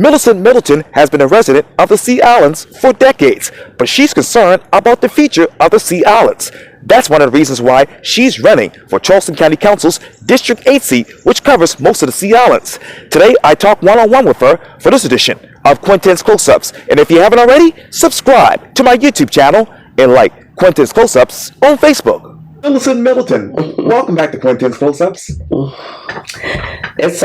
Millicent Middleton has been a resident of the Sea Islands for decades, but she's concerned about the future of the Sea Islands. That's one of the reasons why she's running for Charleston County Council's District 8 seat, which covers most of the Sea Islands. Today, I talk one-on-one with her for this edition of Quintin's Close-Ups. And if you haven't already, subscribe to my YouTube channel and like Quintin's Close-Ups on Facebook. Millicent Middleton, welcome back to Quintin's Close-Ups. It's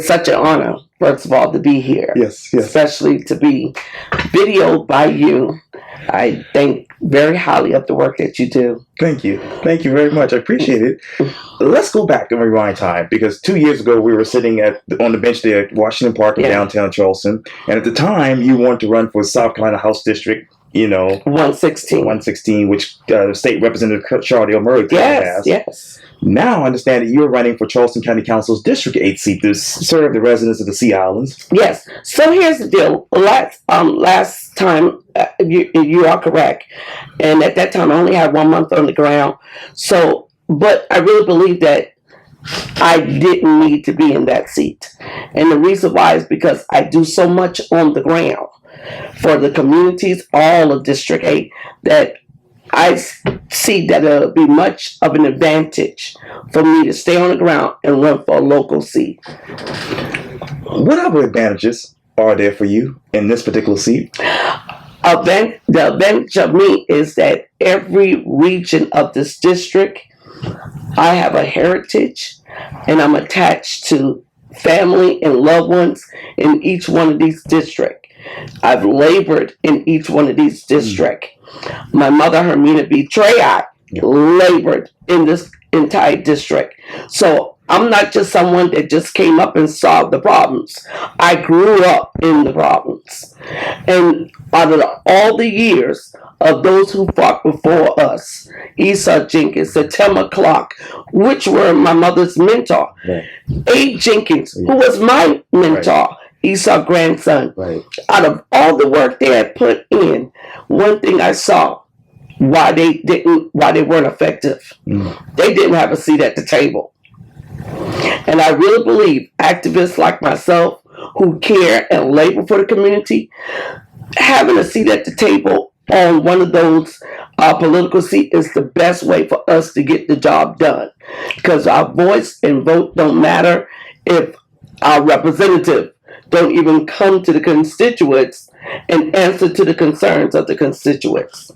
such an honor, first of all, to be here. Yes. Especially to be videoed by you. I think very highly of the work that you do. Thank you very much. I appreciate it. Let's go back and rewind time, because 2 years ago we were sitting on the bench there at Washington Park in downtown Charleston, and at the time you wanted to run for South Carolina House District. 116, which State Representative Charlie Murray has. Yes. Now I understand that you're running for Charleston County Council's District 8 seat to serve the residents of the Sea Islands. Yes. So here's the deal. Last time, you are correct, and at that time I only had 1 month on the ground. So, but I really believe that I didn't need to be in that seat, and the reason why is because I do so much on the ground for the communities, all of District 8, that I see that it'll be much of an advantage for me to stay on the ground and run for a local seat. What other advantages are there for you in this particular seat? The advantage of me is that every region of this district, I have a heritage, and I'm attached to family and loved ones in each one of these districts. I've labored in each one of these districts. My mother, Hermina B. Treyot, labored in this entire district. So I'm not just someone that just came up and solved the problems. I grew up in the problems. And out of all the years of those who fought before us, Esau Jenkins, September Clark, which were my mother's mentor, A. Jenkins, who was my mentor, Esau's grandson. Out of all the work they had put in, one thing I saw why they weren't effective. They didn't have a seat at the table. And I really believe activists like myself who care and labor for the community, having a seat at the table on one of those political seats is the best way for us to get the job done. Because our voice and vote don't matter if our representative don't even come to the constituents and answer to the concerns of the constituents.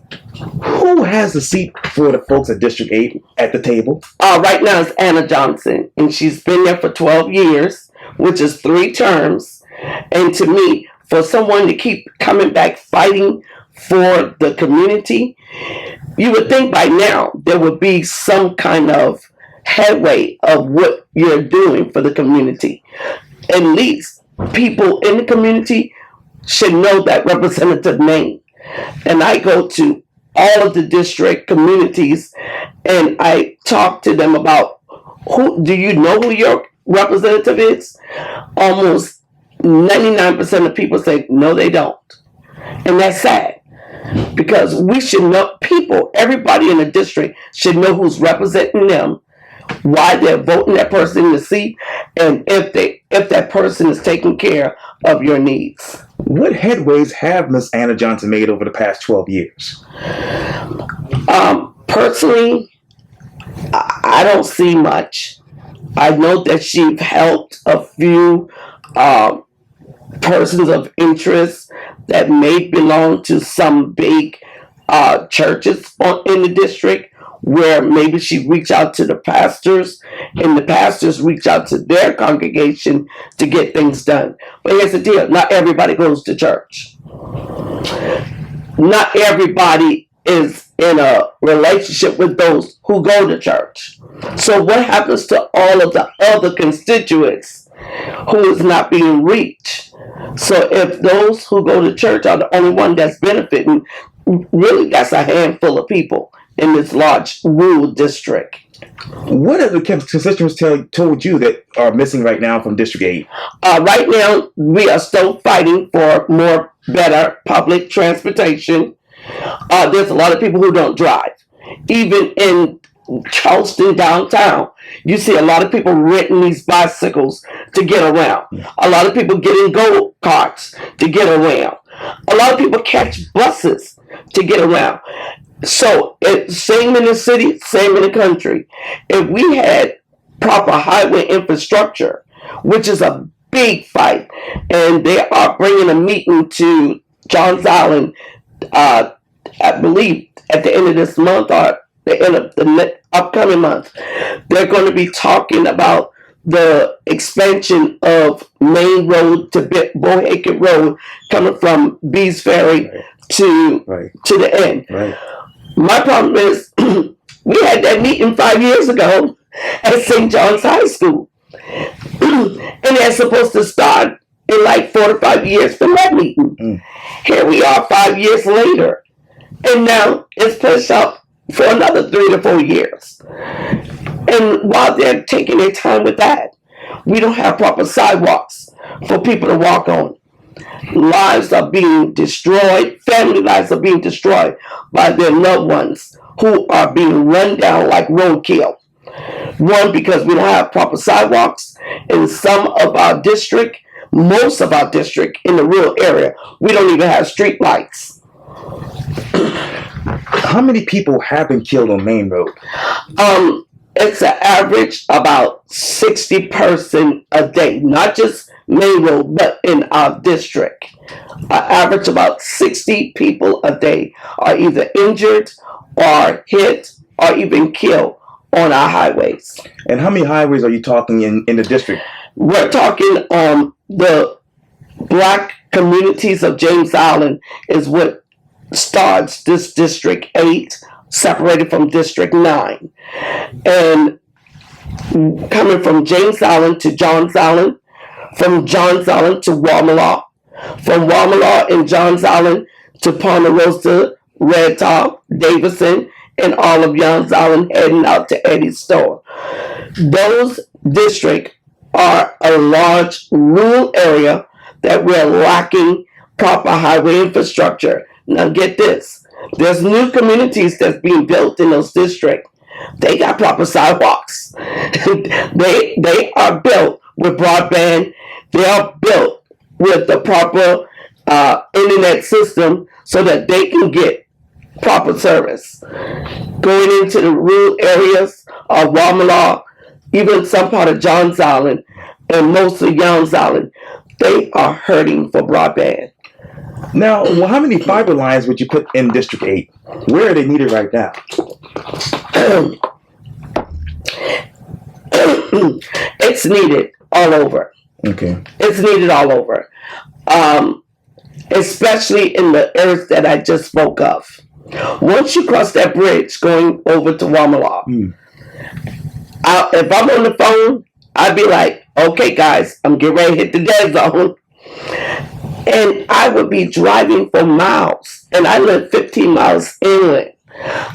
Who has the seat for the folks at District 8 at the table? Right now it's Anna Johnson, and she's been there for 12 years, which is 3 terms. And to me, for someone to keep coming back fighting for the community, you would think by now there would be some kind of headway of what you're doing for the community. At least people in the community should know that representative name. And I go to all of the district communities and I talk to them about, do you know who your representative is? Almost 99% of people say, no, they don't. And that's sad, because we should know, everybody in the district should know who's representing them, why they're voting that person in the seat, and if that person is taking care of your needs. What headways have Ms. Anna Johnson made over the past 12 years? Personally, I don't see much. I know that she's helped a few persons of interest that may belong to some big churches in the district, where maybe she reach out to the pastors and the pastors reach out to their congregation to get things done. But here's the deal. Not everybody goes to church. Not everybody is in a relationship with those who go to church. So what happens to all of the other constituents who is not being reached? So if those who go to church are the only one that's benefiting, really that's a handful of people in this large rural district. What have the constituents told you that are missing right now from District 8? Right now, we are still fighting for better public transportation. There's a lot of people who don't drive. Even in Charleston downtown, you see a lot of people renting these bicycles to get around. A lot of people getting go-karts to get around. A lot of people catch buses to get around. So, same in the city, same in the country. If we had proper highway infrastructure, which is a big fight, and they are bringing a meeting to Johns Island, I believe, at the end of this month or the end of the upcoming month. They're going to be talking about the expansion of Main Road to Bohaken Road, coming from Bees Ferry to the end. Right. My problem is, we had that meeting 5 years ago at St. John's High School. And they're supposed to start in like 4 to 5 years from that meeting. Here we are 5 years later. And now it's pushed up for another 3 to 4 years. And while they're taking their time with that, we don't have proper sidewalks for people to walk on. Lives are being destroyed. Family lives are being destroyed by their loved ones who are being run down like roadkill. One, because we don't have proper sidewalks in some of our district, most of our district in the rural area, we don't even have street lights. How many people have been killed on Main Road? It's an average about 60 person a day, not just Main Road, but in our district. An average about 60 people a day are either injured or hit or even killed on our highways. And how many highways are you talking in the district? We're talking the black communities of James Island is what starts this District 8, separated from District 9. And coming from James Island to Johns Island, from Johns Island to Wamala, from Wamala and Johns Island to Ponderosa, Red Top, Davidson, and all of Johns Island heading out to Eddie's Store. Those districts are a large rural area that we're lacking proper highway infrastructure. Now get this, there's new communities that's being built in those districts. They got proper sidewalks. they are built with broadband. They are built with the proper internet system so that they can get proper service. Going into the rural areas of Wamala, even some part of Johns Island, and most of Youngs Island, they are hurting for broadband. Now, how many fiber lines would you put in District 8? Where are they needed right now? It's needed all over. Okay. It's needed all over. Especially in the areas that I just spoke of. Once you cross that bridge going over to Wamala, if I'm on the phone, I'd be like, okay, guys, I'm getting ready to hit the dead zone. And I would be driving for miles. And I live 15 miles inland.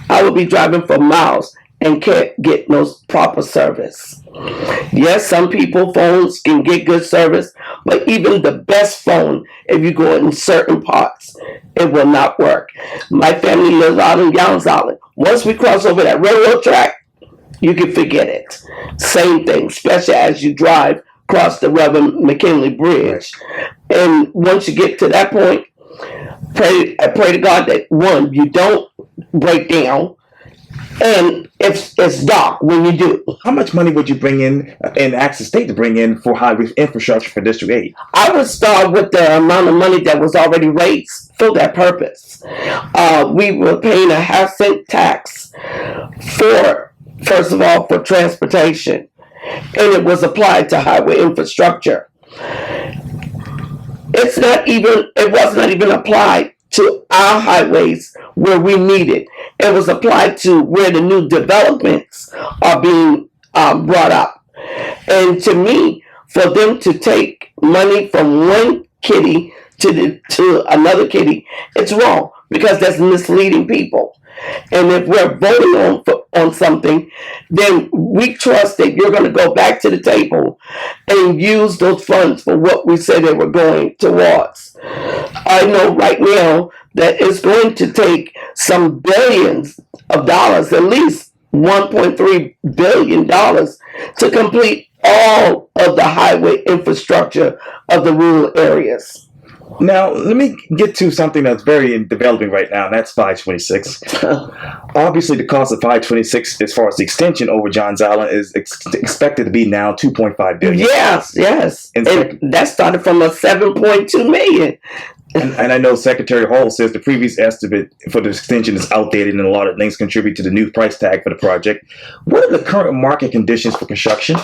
I would be driving for miles and can't get no proper service. Yes, some people phones can get good service, but even the best phone, if you go in certain parts, it will not work. My family lives out in Youngs Island. Once we cross over that railroad track, you can forget it. Same thing, especially as you drive across the Reverend McKinley Bridge. And once you get to that point, I pray to God that, one, you don't break down, and it's dark when you do. How much money would you bring in and ask the state to bring in for highway infrastructure for District 8? I would start with the amount of money that was already raised for that purpose. We were paying a half-cent tax for, first of all, for transportation, and it was applied to highway infrastructure. It was not even applied to our highways where we need it. It was applied to where the new developments are being brought up. And to me, for them to take money from one kitty to another kitty, it's wrong, because that's misleading people. And if we're voting on something, then we trust that you're going to go back to the table and use those funds for what we said they were going towards. I know right now that it's going to take some billions of dollars at least $1.3 billion to complete all of the highway infrastructure of the rural areas. Now, let me get to something that's very developing right now, and that's 526. Obviously, the cost of 526, as far as the extension over Johns Island, is expected to be now $2.5 billion. Yes. And that started from a $7.2 million. And I know Secretary Hall says the previous estimate for the extension is outdated and a lot of things contribute to the new price tag for the project. What are the current market conditions for construction?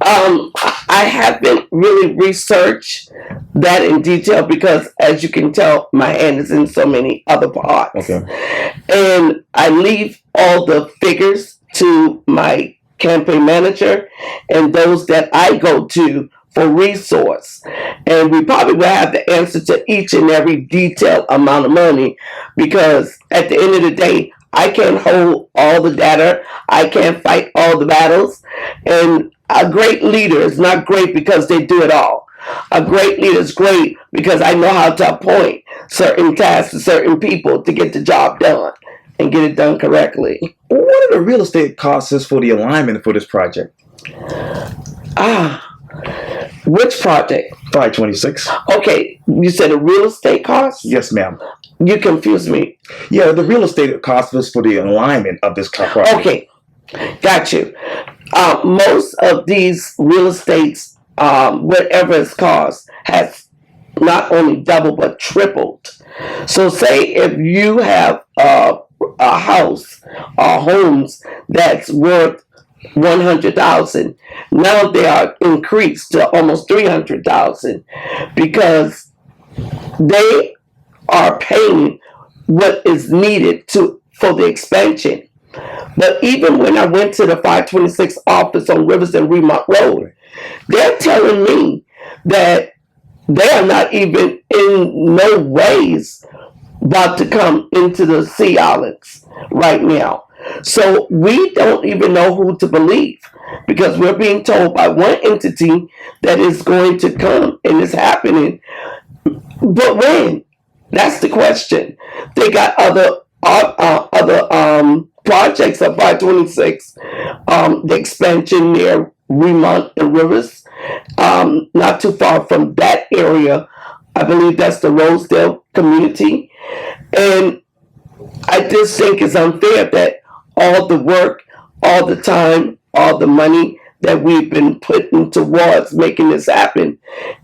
I haven't really researched that in detail because, as you can tell, my hand is in so many other parts. Okay. And I leave all the figures to my campaign manager and those that I go to for resource. And we probably will have the answer to each and every detailed amount of money because at the end of the day, I can't hold all the data. I can't fight all the battles. And a great leader is not great because they do it all. A great leader is great because I know how to appoint certain tasks to certain people to get the job done and get it done correctly. What are the real estate costs for the alignment for this project? Which project? 526. Okay, you said a real estate cost? Yes, ma'am. You confused me. Yeah, the real estate cost was for the alignment of this project. Okay, got you. Most of these real estates, whatever it's cost, has not only doubled but tripled. So say if you have a house or homes that's worth 100,000, now they are increased to almost 300,000 because they are paying what is needed for the expansion. But even when I went to the 526 office on Rivers and Remont Road, they're telling me that they are not even in no ways about to come into the Sea Islands right now. So we don't even know who to believe because we're being told by one entity that is going to come and it's happening. But when? That's the question. They got other projects of 526, the expansion near Remont and Rivers, not too far from that area. I believe that's the Rosedale community. And I just think it's unfair that all the work, all the time, all the money that we've been putting towards making this happen,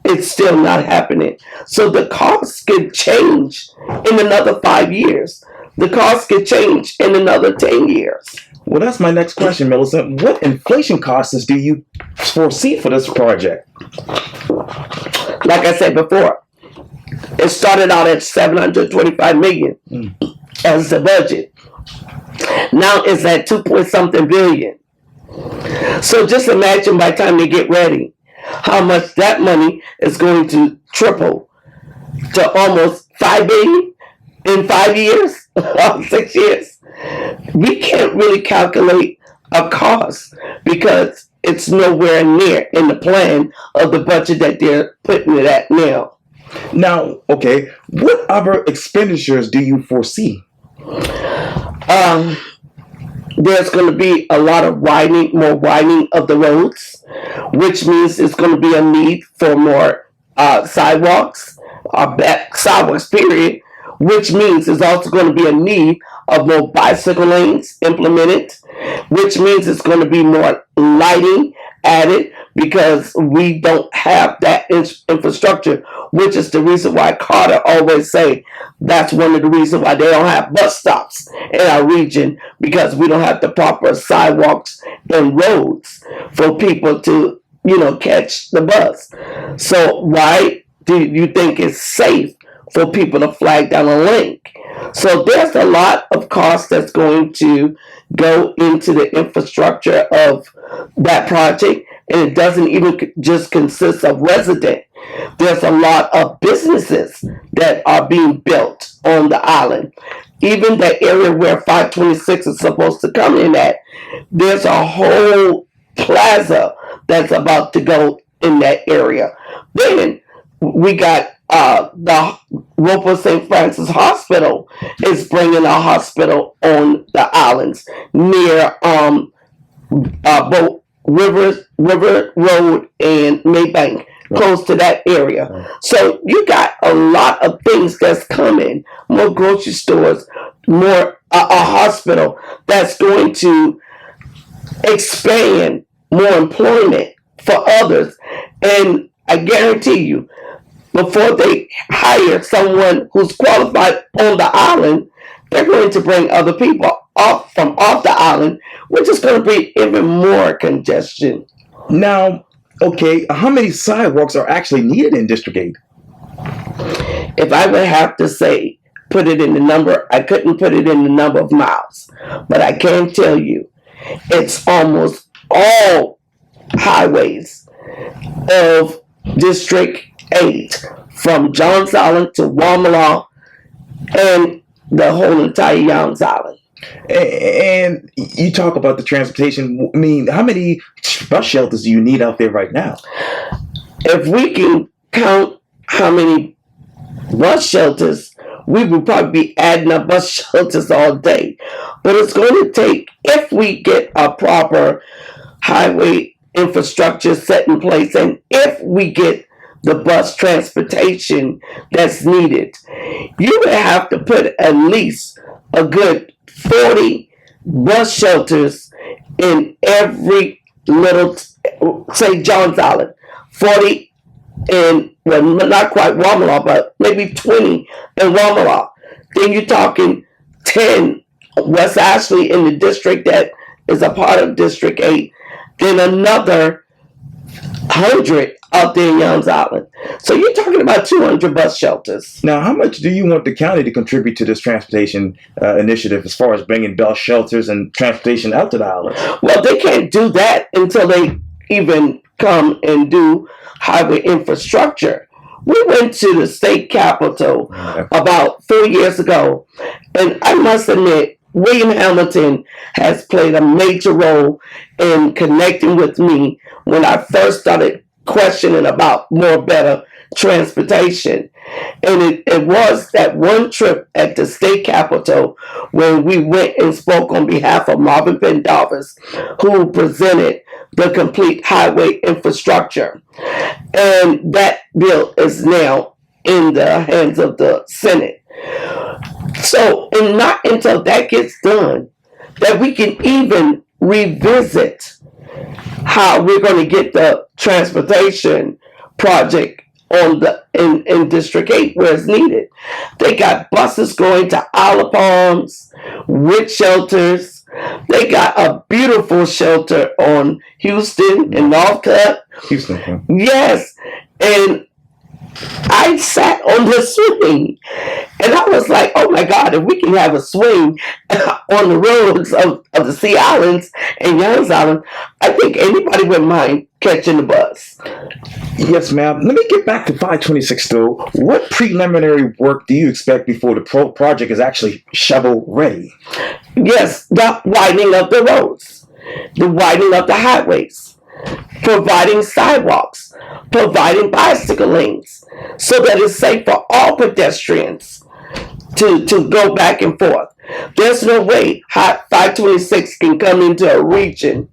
it's still not happening. So the costs could change in another 5 years. The costs could change in another 10 years. Well, that's my next question, Millicent. What inflation costs do you foresee for this project? Like I said before, it started out at $725 million as the budget. Now it's at 2-point-something billion. So just imagine by the time they get ready, how much that money is going to triple to almost $5 billion in 5 years, 6 years. We can't really calculate a cost because it's nowhere near in the plan of the budget that they're putting it at now. Now, okay, what other expenditures do you foresee? There's going to be a lot of more widening of the roads, which means it's going to be a need for more sidewalks, sidewalks period, which means there's also going to be a need of more bicycle lanes implemented, which means it's going to be more lighting added because we don't have that infrastructure, which is the reason why Carter always say that's one of the reasons why they don't have bus stops in our region, because we don't have the proper sidewalks and roads for people to, catch the bus. So why do you think it's safe for people to flag down a link? So there's a lot of cost that's going to go into the infrastructure of that project, and it doesn't even just consist of residents. There's a lot of businesses that are being built on the island. Even the area where 526 is supposed to come in at, there's a whole plaza that's about to go in that area. Then we got the Roper St. Francis Hospital is bringing a hospital on the islands near both River Road and Maybank, close to that area. So you got a lot of things that's coming, more grocery stores, more a hospital that's going to expand more employment for others. And I guarantee you, before they hire someone who's qualified on the island, they're going to bring other people off the island, which is going to be even more congestion. Now, okay, how many sidewalks are actually needed in District 8? If I would have to say, put it in the number, I couldn't put it in the number of miles, but I can tell you it's almost all highways of District 8, from Johns Island to Wamala and the whole entire Youngs Island. And you talk about the transportation. I mean, how many bus shelters do you need out there right now? If we can count how many bus shelters, we would probably be adding up bus shelters all day. But it's going to take, if we get a proper highway infrastructure set in place, and if we get the bus transportation that's needed, you would have to put at least a good 40 bus shelters in every little, say, Johns Island. 40 in, well, not quite Wamala, but maybe 20 in Wamala. Then you're talking 10 West Ashley in the district that is a part of District 8. Then another 100 out there in Youngs Island. So you're talking about 200 bus shelters. Now, how much do you want the county to contribute to this transportation initiative as far as bringing bus shelters and transportation out to the islands? Well, they can't do that until they even come and do highway infrastructure. We went to the state capitol about 4 years ago, and I must admit, William Hamilton has played a major role in connecting with me when I first started questioning about more better transportation. And it was that one trip at the state capitol when we went and spoke on behalf of Marvin Pendarvis, who presented the complete highway infrastructure. And that bill is now in the hands of the Senate. So, and not until that gets done that we can even revisit how we're going to get the transportation project on the in District 8 where it's needed. They got buses going to Isle of Palms with shelters. They got a beautiful shelter on Houston and Northcutt. Houston. Yes, and I sat on the swing and I was like, oh my God, if we can have a swing on the roads of the Sea Islands and Youngs Island, I think anybody wouldn't mind catching the bus. Yes, ma'am. Let me get back to 526 though. What preliminary work do you expect before the project is actually shovel ready? Yes, the widening of the roads, the widening of the highways, providing sidewalks, providing bicycle lanes so that it's safe for all pedestrians to go back and forth. There's no way 526 can come into a region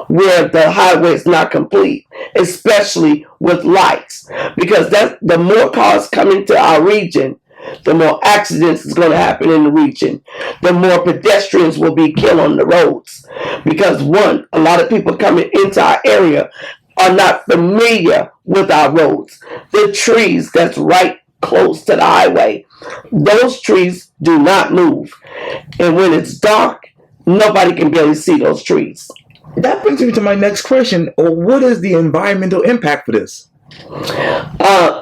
where the highway is not complete, especially with lights, because the more cars come into our region, the more accidents is going to happen in the region. The more pedestrians will be killed on the roads. Because one, a lot of people coming into our area are not familiar with our roads. The trees that's right close to the highway, those trees do not move. And when it's dark, nobody can barely see those trees. That brings me to my next question. What is the environmental impact for this?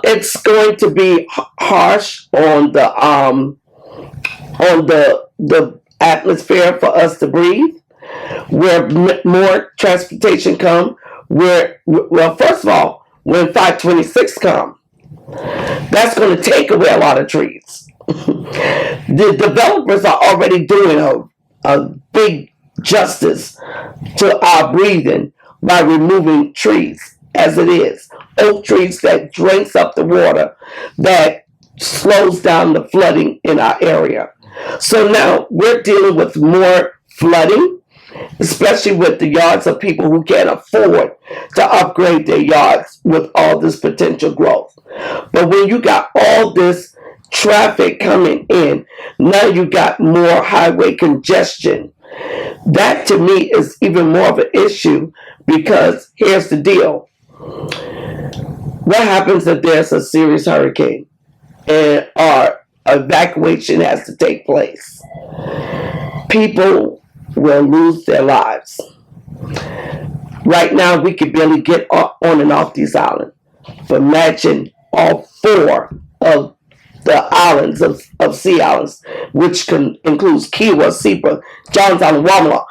It's going to be harsh on the atmosphere for us to breathe. Where more transportation come, well, first of all, when 526 come, that's going to take away a lot of trees. The developers are already doing a big justice to our breathing by removing trees as it is oak trees that drinks up the water that slows down the flooding in our area. So now we're dealing with more flooding, especially with the yards of people who can't afford to upgrade their yards with all this potential growth. But when you got all this traffic coming in, now you got more highway congestion. That to me is even more of an issue, because here's the deal. What happens if there's a serious hurricane and our evacuation has to take place? People will lose their lives. Right now, we can barely get on and off these islands. But imagine all 4 of the islands of Sea Islands, which includes Kiwa, Sepa, Johns Island, Wamala,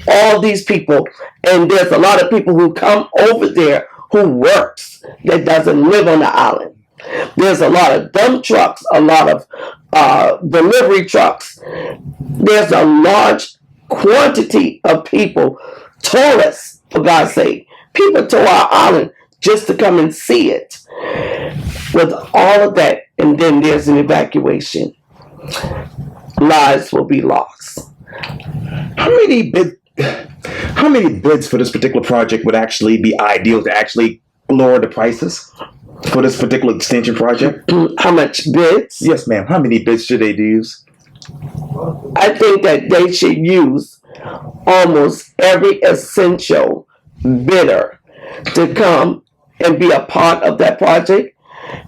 all these people. And there's a lot of people who come over there who works that doesn't live on the island. There's a lot of dump trucks, a lot of delivery trucks. There's a large quantity of people, tourists, for God's sake, people to our island just to come and see it. With all of that, and then there's an evacuation, lives will be lost. How many bids for this particular project would actually be ideal to actually lower the prices for this particular extension project? How much bids? Yes, ma'am. How many bids should they use? I think that they should use almost every essential bidder to come and be a part of that project,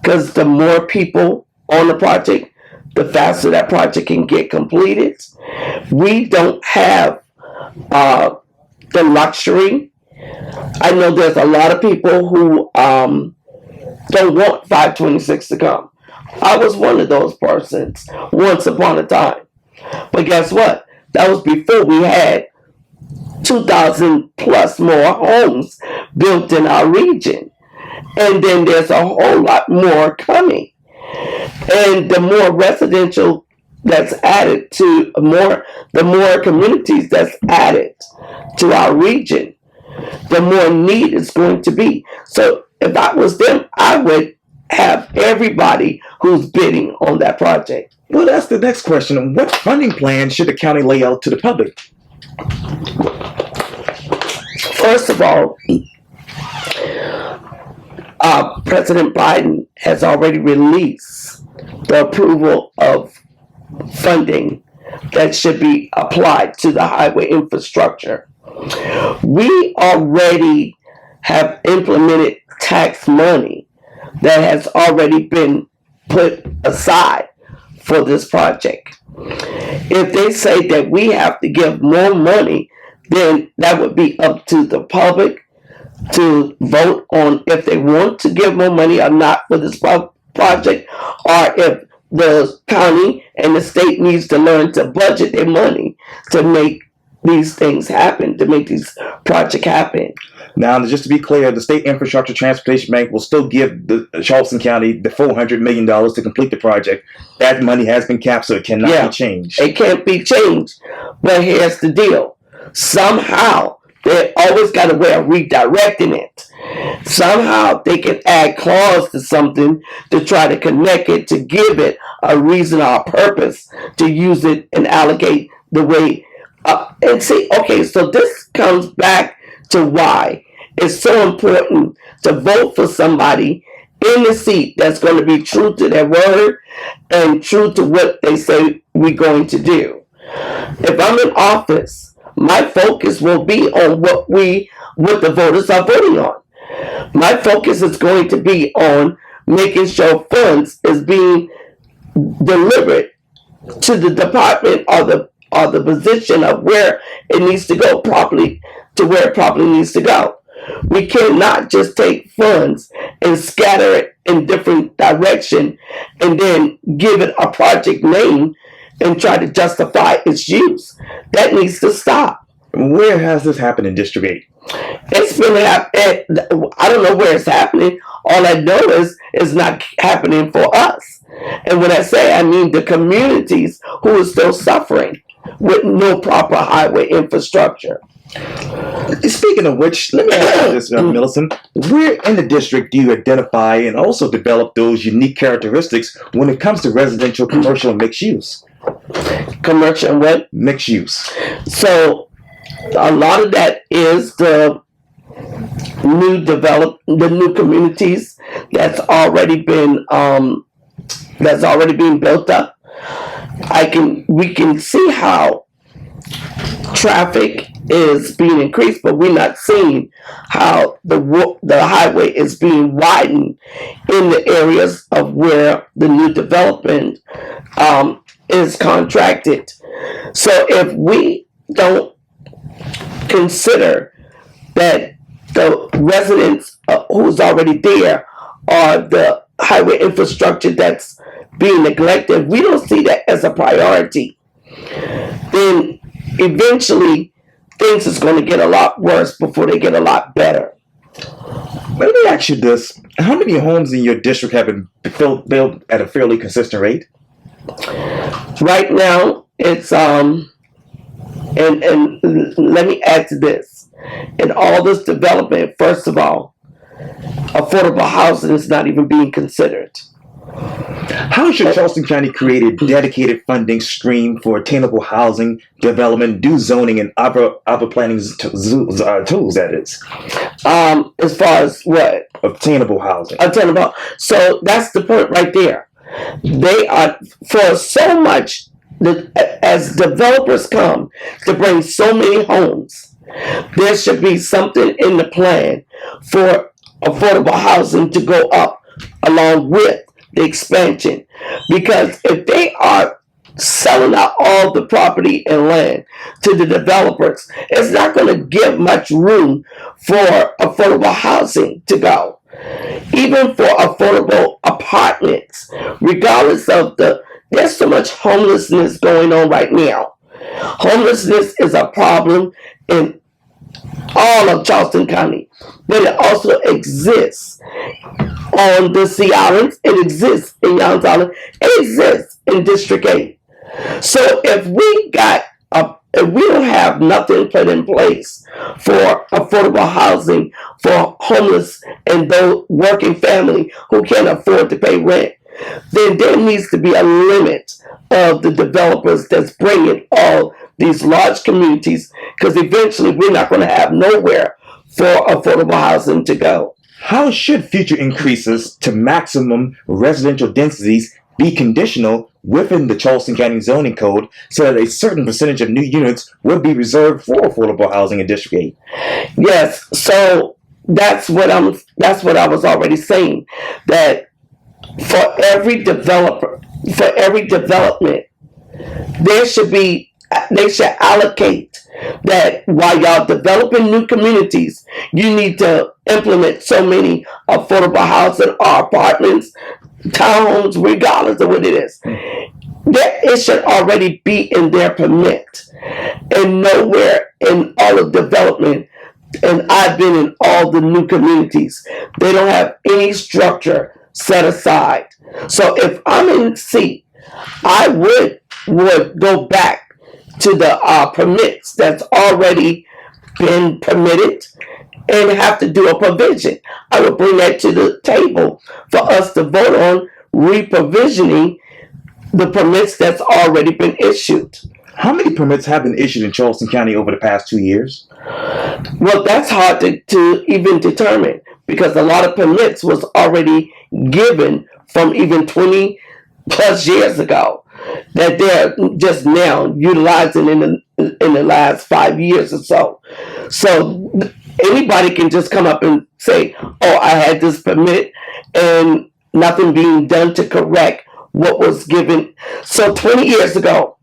because the more people on the project, the faster that project can get completed. We don't have the luxury. I know there's a lot of people who don't want 526 to come. I was one of those persons once upon a time. But guess what? That was before we had 2,000 plus more homes built in our region. And then there's a whole lot more coming. And the more residential that's added to the more communities that's added to our region, the more need is going to be. So if I was them, I would have everybody who's bidding on that project. Well, that's the next question. What funding plan should the county lay out to the public? First of all, President Biden has already released the approval of funding that should be applied to the highway infrastructure. We already have implemented tax money that has already been put aside for this project. If they say that we have to give more money, then that would be up to the public to vote on if they want to give more money or not for this project, or if the county and the state needs to learn to budget their money to make these things happen, to make these projects happen. Now, just to be clear, the State Infrastructure Transportation Bank will still give the Charleston County the $400 million to complete the project. That money has been capped, so it cannot be changed. It can't be changed. But here's the deal. Somehow, they always got a way of redirecting it. Somehow, they can add clause to something to try to connect it, to give it a reason or a purpose to use it and allocate the way. And see, okay, so this comes back to why it's so important to vote for somebody in the seat that's going to be true to their word and true to what they say we're going to do. If I'm in office, my focus will be on what the voters are voting on. My focus is going to be on making sure funds is being delivered to the department or the position of where it needs to go properly, to where it properly needs to go. We cannot just take funds and scatter it in different direction and then give it a project name and try to justify its use. That needs to stop. Where has this happened in District 8? It's been happening. I don't know where it's happening. All I know is it's not happening for us. And when I say, I mean the communities who are still suffering with no proper highway infrastructure. Speaking of which, let me ask you this, Millicent. Where in the district do you identify and also develop those unique characteristics when it comes to residential, commercial, and mixed use? Commercial and what? Mixed use. So a lot of that is the new communities that's already been built up. We can see how traffic is being increased, but we're not seeing how the highway is being widened in the areas of where the new development is contracted. So if we don't consider that the residents who's already there or the highway infrastructure that's being neglected, we don't see that as a priority, then eventually things is going to get a lot worse before they get a lot better. Let me ask you this. How many homes in your district have been built at a fairly consistent rate? Right now, it's and let me add to this. In all this development, first of all, affordable housing is not even being considered. How should Charleston County create a dedicated funding stream for attainable housing development, do zoning, and other planning tools, that is? As far as what? Obtainable housing. Attainable. So that's the point right there. They are, for so much, as developers come to bring so many homes, there should be something in the plan for affordable housing to go up along with the expansion. Because if they are selling out all the property and land to the developers, it's not going to give much room for affordable housing to go. Even for affordable apartments, regardless of there's so much homelessness going on right now. Homelessness is a problem in all of Charleston County, but it also exists on the Sea Islands, it exists in Youngs Island, it exists in District 8. So if we don't have nothing put in place for affordable housing for homeless and those working family who can't afford to pay rent, then there needs to be a limit of the developers that's bringing all these large communities, because eventually we're not going to have nowhere for affordable housing to go. How should future increases to maximum residential densities be conditional within the Charleston County Zoning Code so that a certain percentage of new units would be reserved for affordable housing in District 8? Yes, so that's what I was already saying, that for every development, they should allocate that while y'all developing new communities, you need to implement so many affordable housing or apartments, townhomes, regardless of what it is. It should already be in their permit. And nowhere in all of development, and I've been in all the new communities, they don't have any structure set aside. So if I'm in C, I would go back to the permits that's already been permitted and have to do a provision. I would bring that to the table for us to vote on re-provisioning the permits that's already been issued. How many permits have been issued in Charleston County over the past 2 years? Well, that's hard to even determine, because a lot of permits was already given from even 20 plus years ago that they're just now utilizing in the last 5 years or so. So anybody can just come up and say, oh, I had this permit, and nothing being done to correct what was given. So 20 years ago,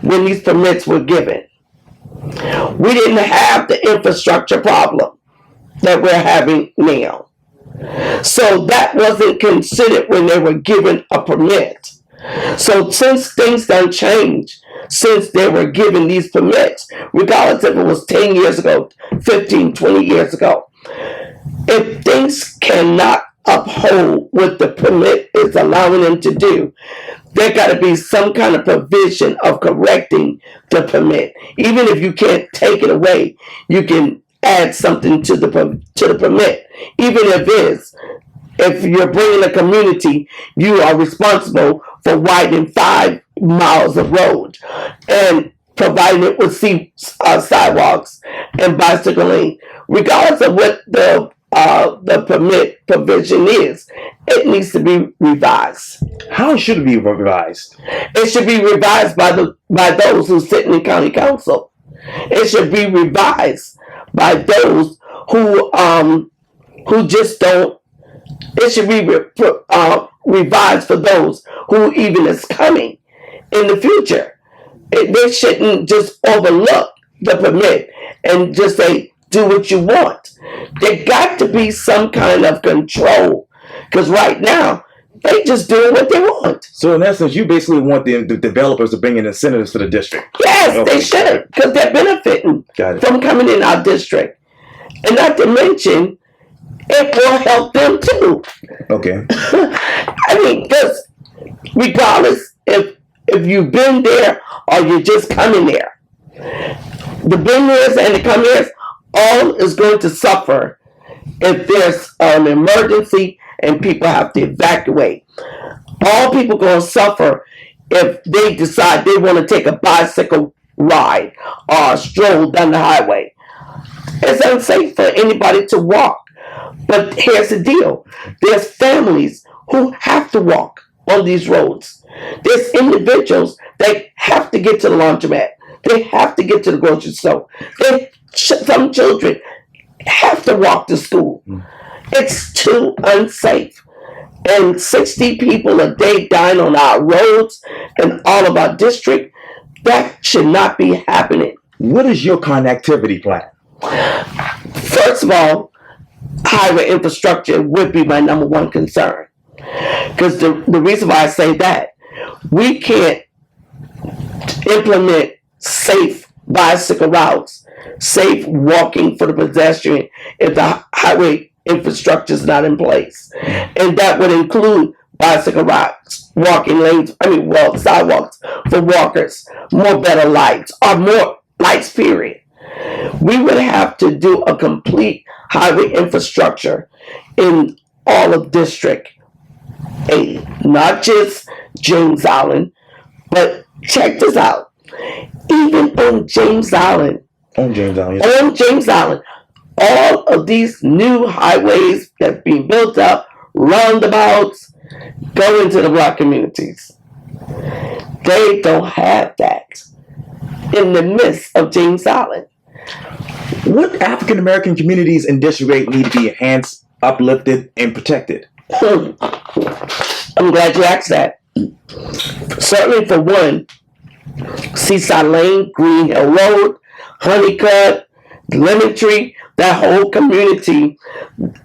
when these permits were given, we didn't have the infrastructure problem that we're having now. So that wasn't considered when they were given a permit. So since things done changed, since they were given these permits, regardless if it was 10 years ago, 15, 20 years ago, if things cannot uphold what the permit is allowing them to do, there got to be some kind of provision of correcting the permit. Even if you can't take it away, you can add something to the permit. Even if you're bringing a community, you are responsible for widening 5 miles of road and providing it with sidewalks and bicycle lane, regardless of what the permit provision is. It needs to be revised. How should it be revised? It should be revised by those who sit in the county council. It should be revised by those who just don't. It should be revised for those who even is coming in the future. They shouldn't just overlook the permit and just say, do what you want. There got to be some kind of control, because right now they just doing what they want. So in essence, you basically want the developers to bring in incentives for the district. Yes, okay. They should, because they're benefiting from coming in our district, and not to mention it will help them too. Okay. I mean, because regardless if you've been there or you're just coming there, the been there's and the come there's all is going to suffer if there's an emergency and people have to evacuate. All people going to suffer if they decide they want to take a bicycle ride or a stroll down the highway. It's unsafe for anybody to walk. But here's the deal. There's families who have to walk on these roads. There's individuals that have to get to the laundromat. They have to get to the grocery store. Some children have to walk to school. It's too unsafe. And 60 people a day dying on our roads and all of our district, that should not be happening. What is your connectivity plan? First of all, highway infrastructure would be my number one concern. Because the reason why I say that, we can't implement safe bicycle routes, safe walking for the pedestrian if the highway infrastructure is not in place. And that would include bicycle routes, walking lanes, sidewalks for walkers, more better lights, or more lights, period. We would have to do a complete highway infrastructure in all of District 8, not just James Island, but check this out. Even on James Island, all of these new highways that are being built up, roundabouts, go into the black communities. They don't have that in the midst of James Island. What African American communities in District 8 need to be enhanced, uplifted, and protected? I'm glad you asked that. Certainly, for one, Seaside Lane, Green Hill Road, Honeycutt, Lemon Tree, that whole community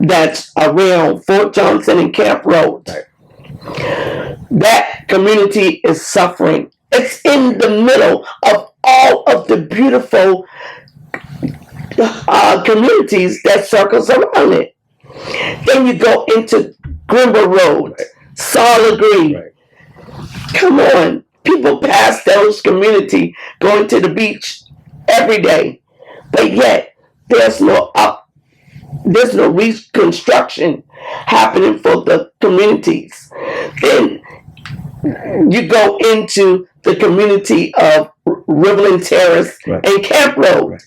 that's around Fort Johnson and Camp Road. That community is suffering. It's in the middle of all of the beautiful communities that circles around it. Then you go into Grimble Road, Solid Green. Come on, people pass those communities going to the beach every day, but yet there's no reconstruction happening for the communities. Then you go into the community of Riverland Terrace and Camp Road.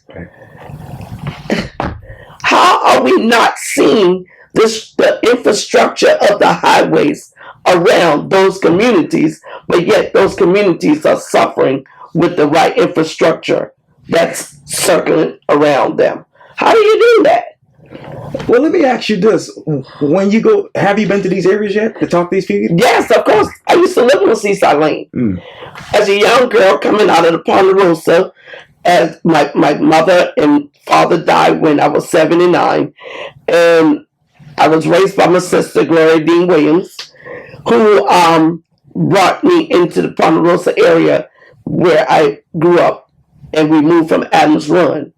How are we not seeing the infrastructure of the highways around those communities, but yet those communities are suffering with the right infrastructure that's circling around them? How do you do that? Well, let me ask you this. When you go, have you been to these areas yet to talk to these people? Yes, of course. I used to live on Seaside Lane. As a young girl coming out of the Ponderosa, as my mother and father died when I was 79, and I was raised by my sister, Gloria Dean Williams, who brought me into the Ponderosa area where I grew up, and we moved from Adams Run.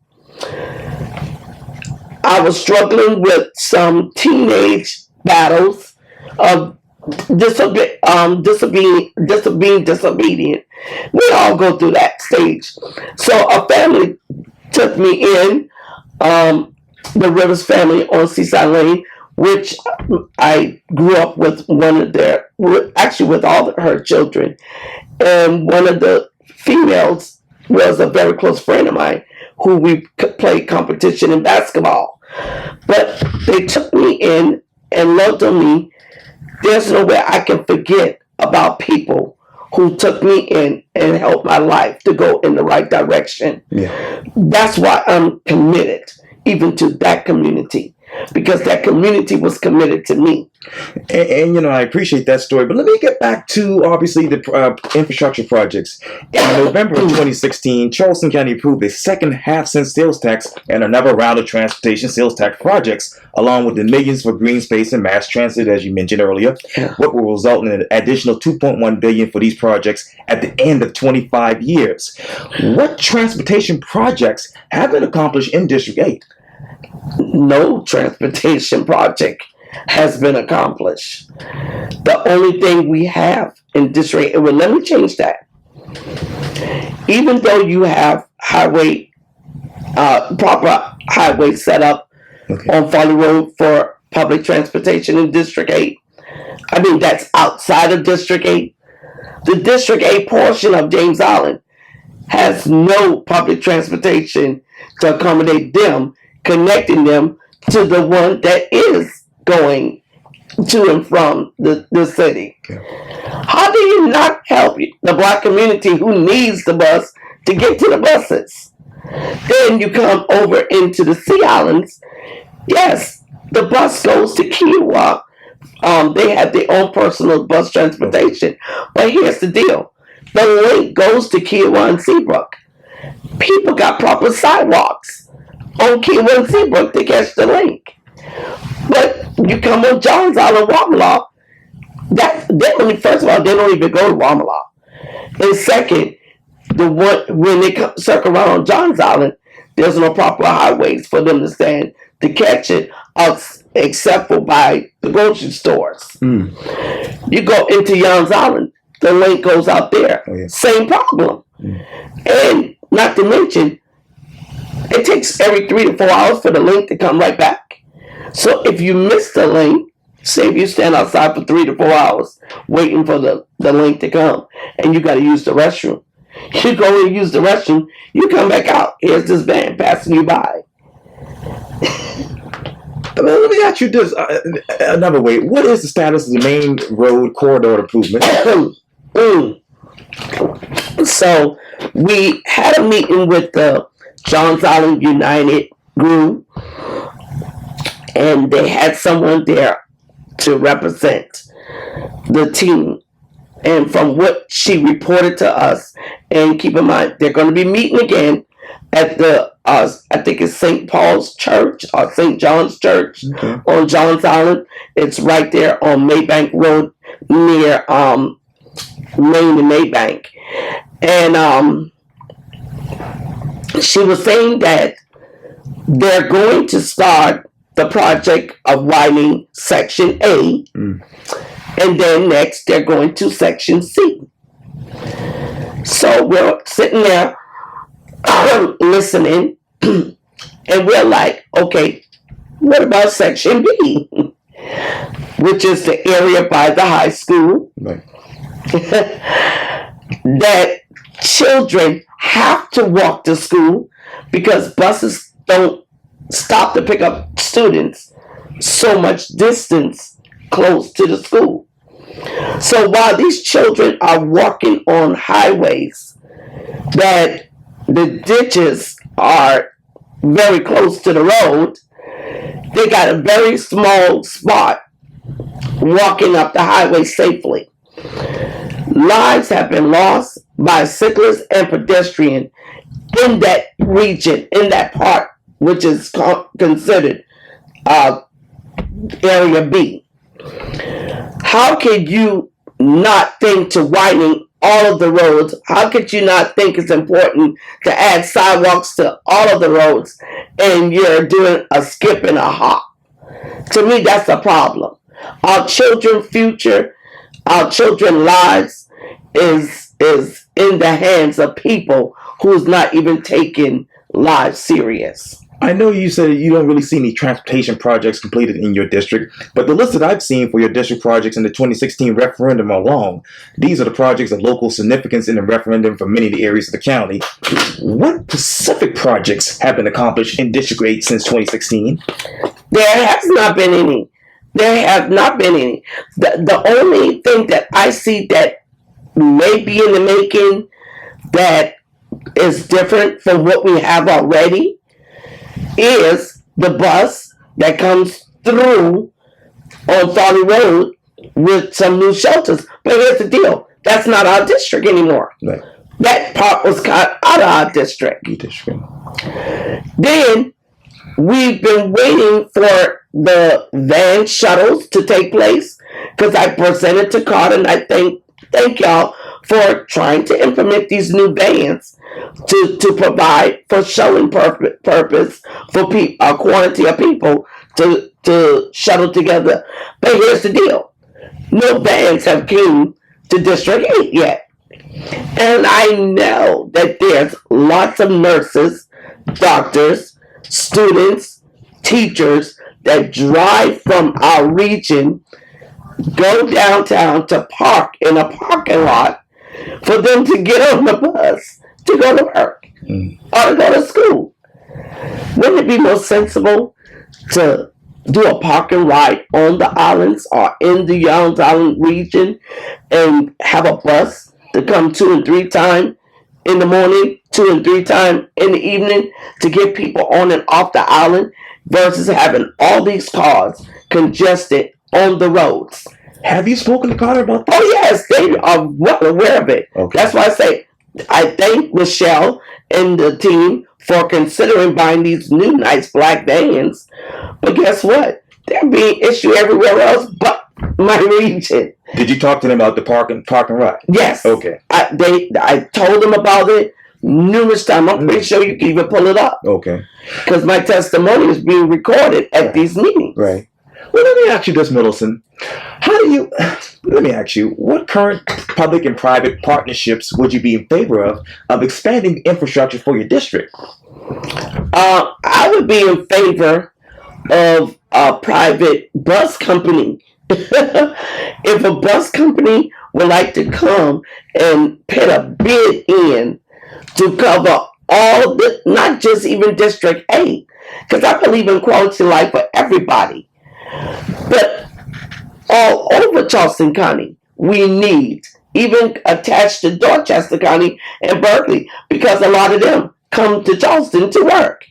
I was struggling with some teenage battles of being disobedient. We all go through that stage. So a family took me in, the Rivers family on Seaside Lane, which I grew up with actually with all her children. And one of the females was a very close friend of mine who we played competition in basketball. But they took me in and loved on me. There's no way I can forget about people who took me in and helped my life to go in the right direction. Yeah. That's why I'm committed even to that community, because that community was committed to me. And you know, I appreciate that story, but let me get back to obviously the infrastructure projects. In November of 2016, Charleston County approved a second half-cent sales tax and another round of transportation sales tax projects, along with the millions for green space and mass transit, as you mentioned earlier, what will result in an additional $2.1 billion for these projects at the end of 25 years. What transportation projects have been accomplished in District 8? No transportation project has been accomplished. The only thing we have in District 8, well, let me change that. Even though you have proper highway set up on Foley Road for public transportation in District 8, I mean, that's outside of District 8. The District 8 portion of James Island has no public transportation to accommodate them, connecting them to the one that is going to and from the city. How do you not help the Black community who needs the bus to get to the buses? Then you come over into the Sea Islands. Yes, the bus goes to Kiowa. They have their own personal bus transportation. But here's the deal. The link goes to Kiowa and Seabrook. People got proper sidewalks on Kiowa and Seabrook to catch the link. But you come on Johns Island, Wamala, first of all, they don't even go to Wamala. And second, when they circle around on Johns Island, there's no proper highways for them to stand to catch it, except for by the grocery stores. You go into Johns Island, the link goes out there. Same problem. And not to mention, it takes every 3 to 4 hours for the link to come right back. So if you miss the link, say if you stand outside for 3 to 4 hours waiting for the link to come, and you got to use the restroom, you go and use the restroom, you come back out, here's this van passing you by. Let me ask you this another way. What is the status of the main road corridor improvement? So we had a meeting with the Johns Island United group, and they had someone there to represent the team. And from what she reported to us, and keep in mind, they're going to be meeting again at the, I think it's St. Paul's Church or St. John's Church on Johns Island. It's right there on Maybank Road near Main and Maybank. And she was saying that they're going to start the project of widening Section A, and then next they're going to Section C. So we're sitting there listening, and we're like, okay, what about Section B, which is the area by the high school that children have to walk to school because buses don't stop to pick up students so much distance close to the school. So while these children are walking on highways that the ditches are very close to the road, they got a very small spot walking up the highway safely. Lives have been lost by cyclists and pedestrians in that region, in that part, which is considered Area B. How could you not think to widening all of the roads? How could you not think it's important to add sidewalks to all of the roads, and you're doing a skip and a hop? To me, that's a problem. Our children's future, our children's lives is in the hands of people who's not even taking life serious. I know you said you don't really see any transportation projects completed in your district, but the list that I've seen for your district projects in the 2016 referendum are long. These are the projects of local significance in the referendum for many of the areas of the county. What specific projects have been accomplished in District 8 since 2016? There has not been any. There have not been any. The only thing that I see that may be in the making that is different from what we have already is the bus that comes through on Folly Road with some new shelters. But here's the deal. That's not our district anymore. Right. That part was cut out of our district. Then we've been waiting for the van shuttles to take place because I presented to Carter, and I thank y'all for trying to implement these new vans to provide for showing purpose for a quantity of people to shuttle together. But here's the deal. No vans have came to District 8 yet. And I know that there's lots of nurses, doctors, students, teachers that drive from our region, go downtown to park in a parking lot for them to get on the bus to go to work or to go to school. Wouldn't it be more sensible to do a parking ride on the islands or in the Youngs Island region and have a bus to come 2 and 3 times in the morning, 2 and 3 times in the evening to get people on and off the island versus having all these cars congested on the roads? Have you spoken to Carter about that? Oh yes, they are well aware of it. Okay. That's why I say I thank Michelle and the team for considering buying these new nice black vans. But guess what? They're being issued everywhere else but my region. Did you talk to them about the parking ride? Yes. Okay. I told them about it numerous times. I'm pretty sure you can even pull it up. Okay. Because my testimony is being recorded at these meetings. Right. Well, let me ask you this, Middleton. Let me ask you, what current public and private partnerships would you be in favor of expanding infrastructure for your district? I would be in favor of a private bus company. If a bus company would like to come and put a bid in to cover all the, not just even District 8, because I believe in quality of life for everybody. But all over Charleston County, we need, even attached to Dorchester County and Berkeley, because a lot of them come to Charleston to work.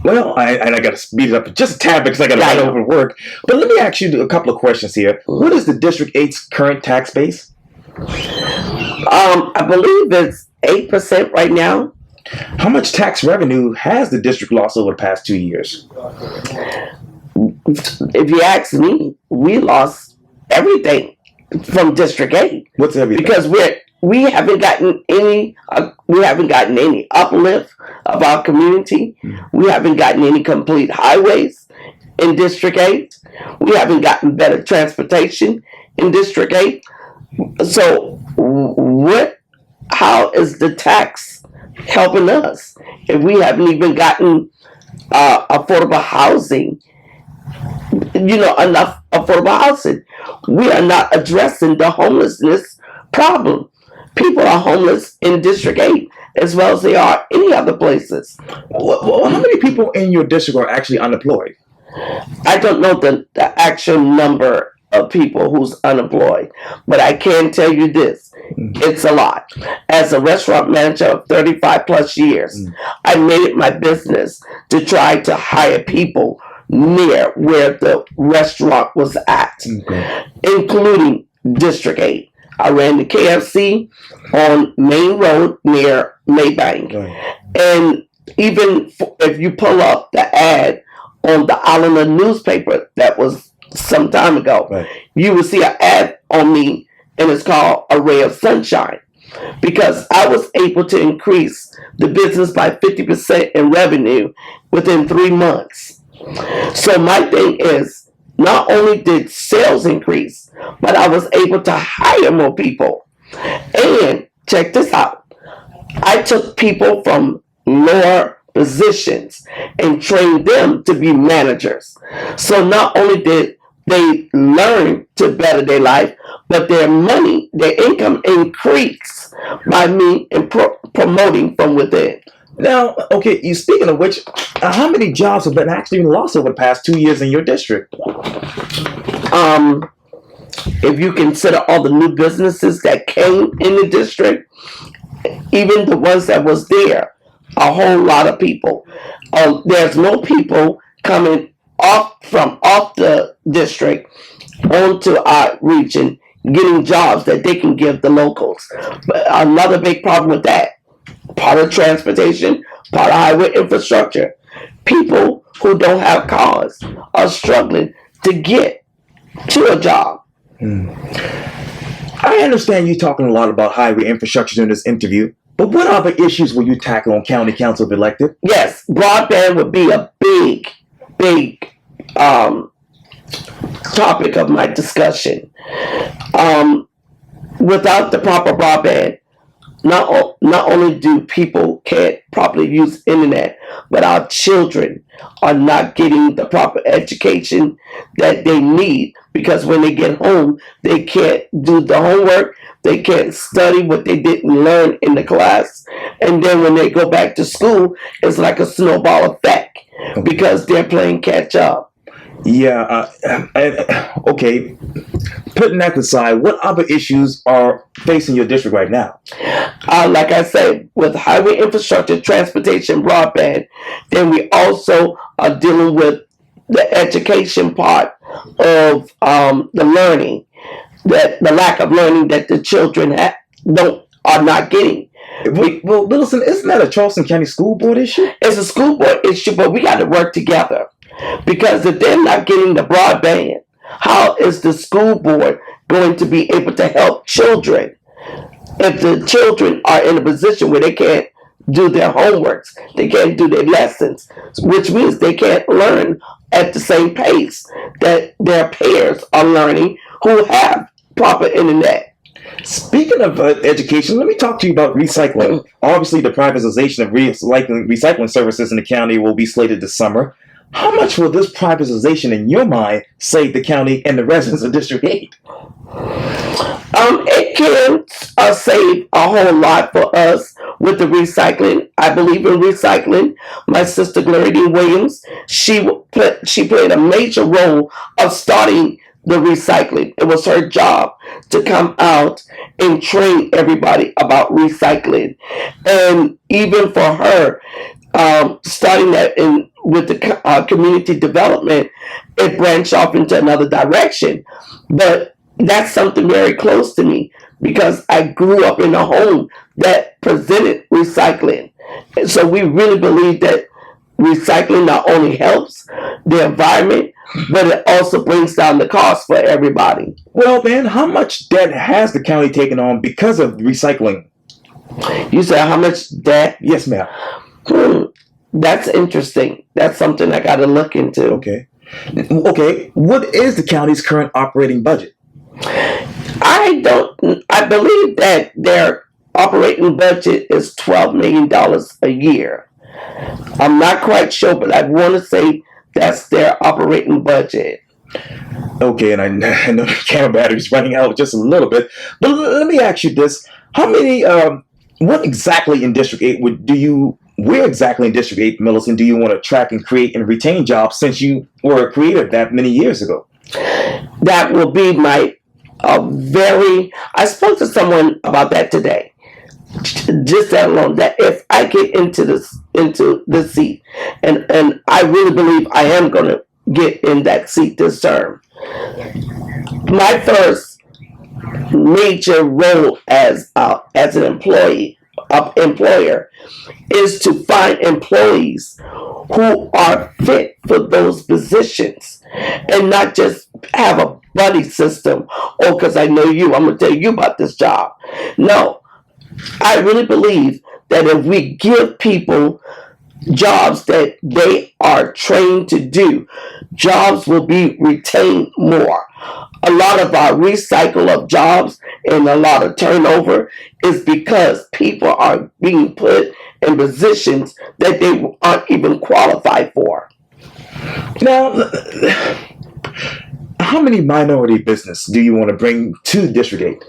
Well, I got to speed it up just a tad because I got to run over work. But let me ask you a couple of questions here. What is the District 8's current tax base? I believe it's 8% right now. How much tax revenue has the district lost over the past 2 years? If you ask me, we lost everything from District 8. What's everything? Because we haven't gotten any uplift of our community. We haven't gotten any complete highways in District 8. We haven't gotten better transportation in District 8. So how is the tax helping us if we haven't even gotten affordable housing? Enough affordable housing. We are not addressing the homelessness problem. People are homeless in District 8 as well as they are any other places. Well, how many people in your district are actually unemployed? I don't know the actual number of people who's unemployed, but I can tell you this. It's a lot. As a restaurant manager of 35 plus years, I made it my business to try to hire people near where the restaurant was at, including District 8. I ran the KFC on Main Road near Maybank. And even if you pull up the ad on the Islander newspaper that was some time ago, you will see an ad on me, and it's called A Ray of Sunshine, because I was able to increase the business by 50% in revenue within 3 months. So my thing is, not only did sales increase, but I was able to hire more people. And check this out. I took people from lower positions and trained them to be managers. So not only did they learn to better their life, but their money, their income increased by me and promoting from within. Now, okay, you speaking of which, how many jobs have been actually lost over the past 2 years in your district? If you consider all the new businesses that came in the district, even the ones that was there, a whole lot of people. There's no people coming off the district onto our region getting jobs that they can give the locals. But another big problem with that, part of transportation, part of highway infrastructure, people who don't have cars are struggling to get to a job. I understand you talking a lot about highway infrastructure in this interview, but what other issues will you tackle on county council if elected? Yes, broadband would be a big topic of my discussion. Without the proper broadband, not only do people can't properly use internet, but our children are not getting the proper education that they need, because when they get home, they can't do the homework, they can't study what they didn't learn in the class, and then when they go back to school, it's like a snowball effect because they're playing catch up. Yeah, okay. Putting that aside, what other issues are facing your district right now? Like I said, with highway infrastructure, transportation, broadband, then we also are dealing with the education part of the learning, that the lack of learning that the children are not getting. Well, Millicent, isn't that a Charleston County School Board issue? It's a school board issue, but we got to work together, because if they're not getting the broadband, how is the school board going to be able to help children if the children are in a position where they can't do their homeworks, they can't do their lessons, which means they can't learn at the same pace that their peers are learning who have proper internet? Speaking of education, let me talk to you about recycling. Obviously, the privatization of recycling services in the county will be slated this summer. How much will this privatization, in your mind, save the county and the residents of District 8? It can save a whole lot for us with the recycling. I believe in recycling. My sister Gloria D. Williams, she played a major role of starting the recycling. It was her job to come out and train everybody about recycling. And even for her, starting that with the community development, it branched off into another direction. But that's something very close to me, because I grew up in a home that presented recycling. And so we really believe that recycling not only helps the environment, but it also brings down the cost for everybody. Well, then, how much debt has the county taken on because of recycling? You said how much debt? Yes, ma'am. That's interesting. That's something I got to look into. Okay. What is the county's current operating budget? I believe that their operating budget is $12 million a year. I'm not quite sure, but I want to say that's their operating budget. Okay, and I know the camera battery's running out just a little bit, but let me ask you this. How many, what exactly in District 8 where exactly in District 8, Millicent, do you want to track and create and retain jobs, since you were a creator that many years ago? That will be my I spoke to someone about that today. Just that alone, that if I get into this seat, and I really believe I am going to get in that seat this term, my first major role as an employer is to find employees who are fit for those positions, and not just have a buddy system. Oh, because I know you, I'm going to tell you about this job. No, I really believe that if we give people jobs that they are trained to do, jobs will be retained more. A lot of our recycle of jobs and a lot of turnover is because people are being put in positions that they aren't even qualified for. Now, how many minority business do you want to bring to District 8?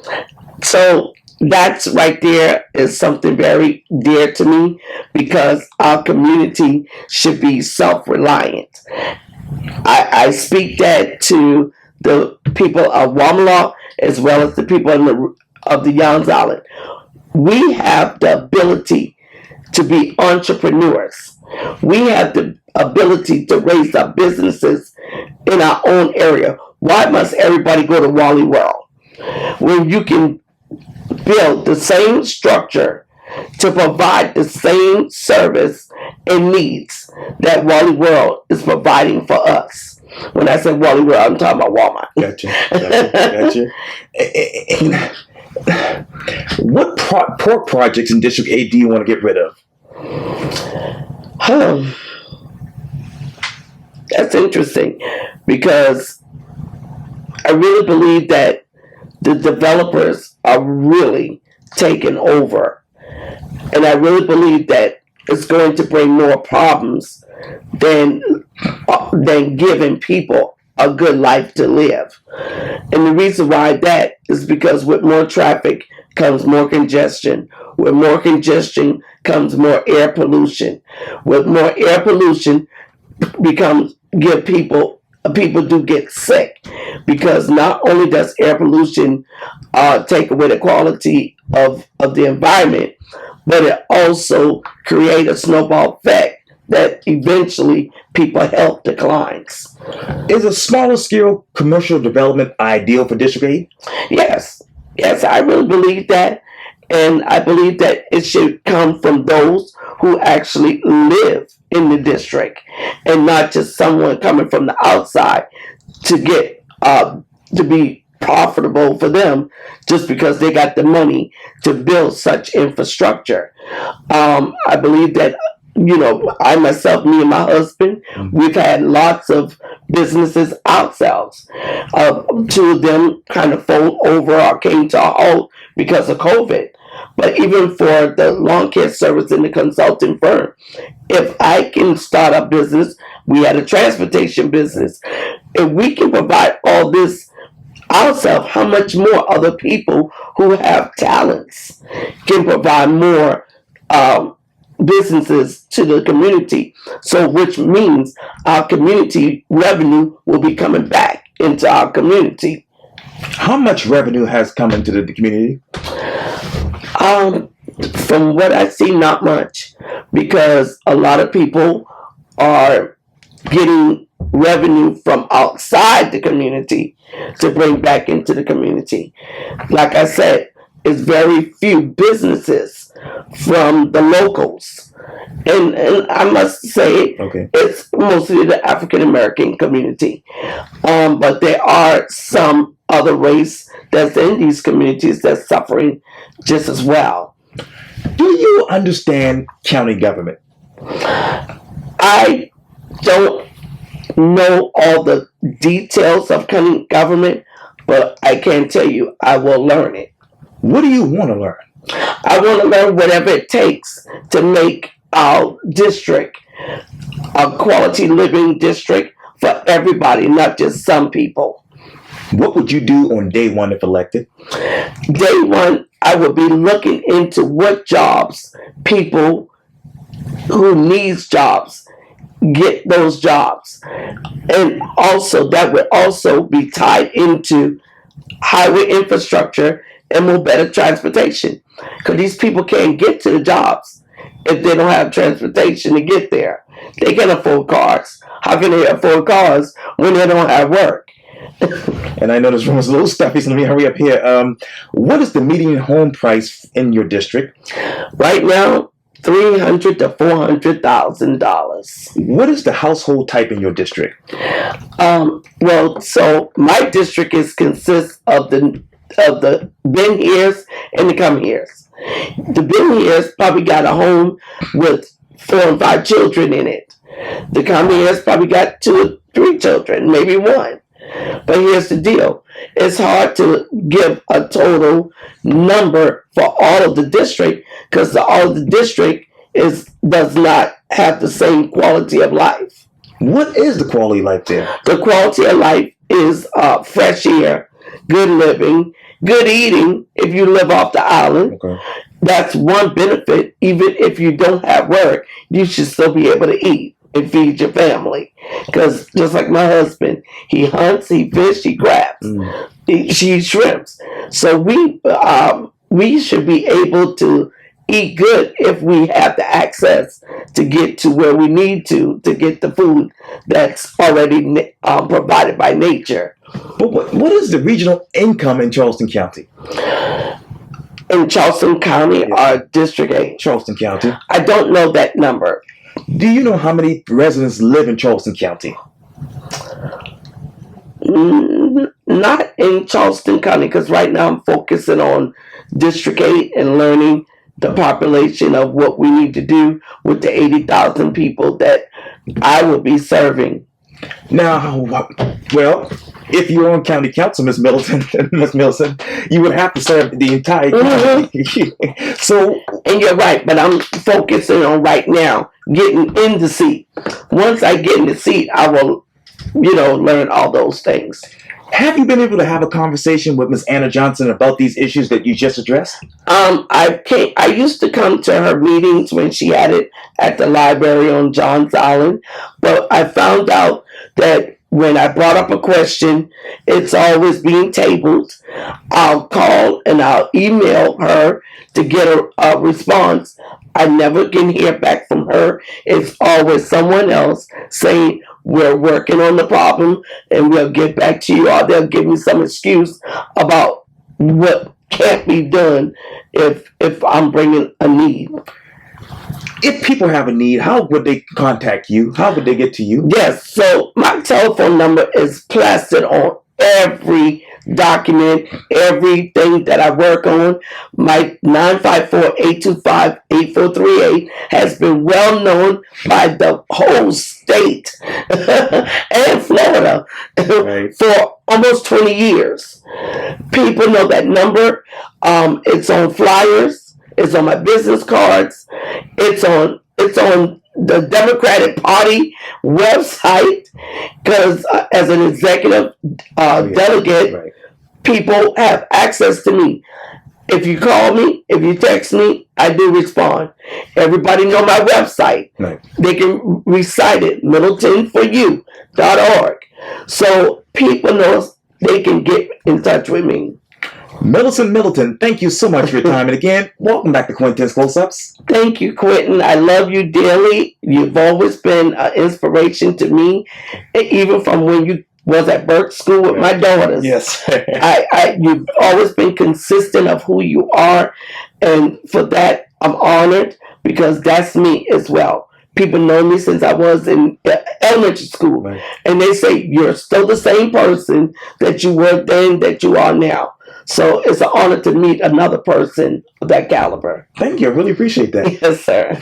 So that's right there is something very dear to me because our community should be self-reliant. I speak that to the people of Wamala as well as the people of the Yams Island. We have the ability to be entrepreneurs. We have the ability to raise up businesses in our own area. Why must everybody go to Wally World when you can build the same structure to provide the same service and needs that Wally World is providing for us? When I say Wally World, I'm talking about Walmart. Gotcha. What poor projects in District 8 do you want to get rid of? That's interesting because I really believe that the developers are really taking over. And I really believe that it's going to bring more problems than giving people a good life to live. And the reason why that is because with more traffic comes more congestion. With more congestion comes more air pollution. With more air pollution give people do get sick because not only does air pollution take away the quality of the environment, but it also creates a snowball effect that eventually people's health declines. Is a smaller scale commercial development ideal for District 8? Yes, I really believe that. And I believe that it should come from those who actually live in the district and not just someone coming from the outside to get to be profitable for them just because they got the money to build such infrastructure. I believe that, I myself, me and my husband, we've had lots of businesses ourselves. Two of them kind of fold over or came to a halt because of COVID. But even for the lawn care service and the consulting firm, if I can start a business, we had a transportation business. If we can provide all this ourselves, how much more other people who have talents can provide more businesses to the community? So which means our community revenue will be coming back into our community. How much revenue has come into the community? From what I see, not much, because a lot of people are getting revenue from outside the community to bring back into the community. Like I said, it's very few businesses from the locals. And I must say, It's mostly the African American community. But there are some other race that's in these communities that's suffering just as well. Do you understand county government? I don't know all the details of county government, but I can tell you I will learn it. What do you want to learn? I want to learn whatever it takes to make our district a quality living district for everybody, not just some people. What would you do on day one if elected? Day one, I would be looking into what jobs people who needs jobs get those jobs. And also that would also be tied into highway infrastructure and more better transportation. Because these people can't get to the jobs if they don't have transportation to get there. They can't afford cars. How can they afford cars when they don't have work? And I know this room is a little stuffy, so let me hurry up here. What is the median home price in your district? Right now, $300,000 to $400,000. What is the household type in your district? Well, so my district consists of the been here's and the come here's. The been here's probably got a home with 4 and 5 children in it. The county has probably got 2 or 3 children, maybe 1. But here's the deal. It's hard to give a total number for all of the district because all of the district does not have the same quality of life. What is the quality of life there? The quality of life is fresh air, good living, good eating if you live off the island. Okay. That's one benefit. Even if you don't have work, you should still be able to eat and feed your family. Because just like my husband, he hunts, he fishes, he crabs, she eats shrimps. So we should be able to eat good if we have the access to get to where we need to get the food that's already provided by nature. But what is the regional income in Charleston County? In Charleston County or District 8? Charleston County. I don't know that number. Do you know how many residents live in Charleston County? Not in Charleston County, because right now I'm focusing on District 8 and learning the population of what we need to do with the 80,000 people that I will be serving. Now, well, if you're on county council, Ms. Middleton, Ms. Millicent, you would have to serve the entire county. So, and you're right, but I'm focusing on right now getting in the seat. Once I get in the seat, I will, learn all those things. Have you been able to have a conversation with Ms. Anna Johnson about these issues that you just addressed? I used to come to her meetings when she had it at the library on Johns Island, but I found out that when I brought up a question, it's always being tabled. I'll call and I'll email her to get a response. I never can hear back from her. It's always someone else saying, we're working on the problem and we'll get back to you, or they'll give me some excuse about what can't be done if I'm bringing a need. If people have a need, how would they contact you? How would they get to you? Yes, so my telephone number is plastered on every document, everything that I work on. My 954-825-8438 has been well known by the whole state and Florida for almost 20 years. People know that number. It's on flyers. It's on my business cards. It's on the Democratic Party website, because as an executive delegate, people have access to me. If you call me, if you text me, I do respond. Everybody know my website. Right. They can recite it, middletonforyou.org. So people know they can get in touch with me. Millicent Middleton, thank you so much for your time. And again, welcome back to Quintin's Close-Ups. Thank you, Quintin. I love you dearly. You've always been an inspiration to me, even from when you was at Burke School with my daughters. Yes. You've always been consistent of who you are. And for that, I'm honored, because that's me as well. People know me since I was in elementary school. Right. And they say, you're still the same person that you were then that you are now. So it's an honor to meet another person of that caliber. Thank you. I really appreciate that. Yes, sir.